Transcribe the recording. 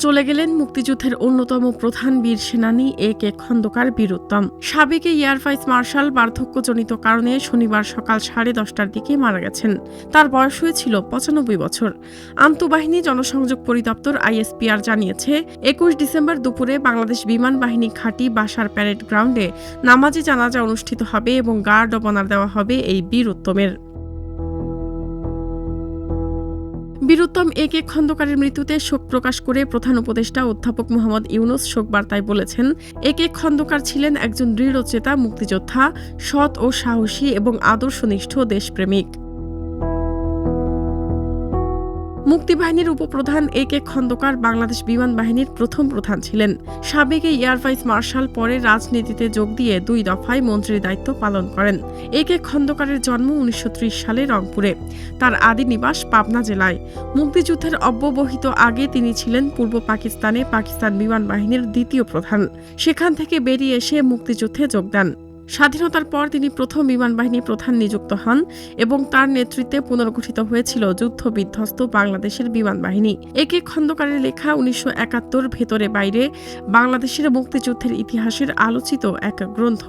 চলে গেলেন মুক্তিযুদ্ধের অন্যতম প্রধান বীর সেনানী এ.কে খন্দকার বীরুত্তম। সাবেক এয়ার ভাইস মার্শাল বার্ধক্যজনিত কারণে শনিবার সকাল 10:30টার দিকে মারা গেছেন। তার বয়স হয়েছিল 95 বছর। আন্তঃবাহিনী জনসংযোগ পরিদপ্তর আইএসপিআর জানিয়েছে, 21 ডিসেম্বর দুপুরে বাংলাদেশ বিমান বাহিনী ঘাঁটি বাসার প্যারেড গ্রাউন্ডে নামাজে জানাজা অনুষ্ঠিত হবে এবং গার্ড অব অনার দেওয়া হবে এই বীরুত্তমের। বীরুত্তম এ.কে খন্দকারের মৃত্যুতে শোক প্রকাশ করে প্রধান উপদেষ্টা অধ্যাপক মোহাম্মদ ইউনূস শোকবার্তায় বলেছেন, এ.কে খন্দকার ছিলেন একজন দৃঢ়চেতা মুক্তিযোদ্ধা, সৎ ও সাহসী এবং আদর্শনিষ্ঠ দেশপ্রেমিক। মুক্তিবাহিনীর উপপ্রধান এ.কে খন্দকার বাংলাদেশ বিমান বাহিনীর প্রথম প্রধান ছিলেন। সাবেক এয়ার ভাইস মার্শাল পরে রাজনীতিতে যোগ দিয়ে 2 দফায় মন্ত্রীর দায়িত্ব পালন করেন। এ.কে খন্দকারের জন্ম 1930 সালে রংপুরে। তার আদি নিবাস পাবনা জেলায়। মুক্তিযুদ্ধের অব্যবহিত আগে তিনি ছিলেন পূর্ব পাকিস্তান বিমান বাহিনীর 2য় প্রধান। সেখান থেকে বেরিয়ে এসে মুক্তিযুদ্ধে যোগ দেন। স্বাধীনতার পর তিনি প্রথম বিমান বাহিনী প্রধান নিযুক্ত হন এবং তার নেতৃত্বে পুনর্গঠিত হয়েছিল যুদ্ধ বিধ্বস্ত বাংলাদেশের বিমান বাহিনী। এ.কে খন্দকারের লেখা 1971 ভেতরে বাইরে বাংলাদেশের মুক্তিযুদ্ধের ইতিহাসের আলোচিত এক গ্রন্থ।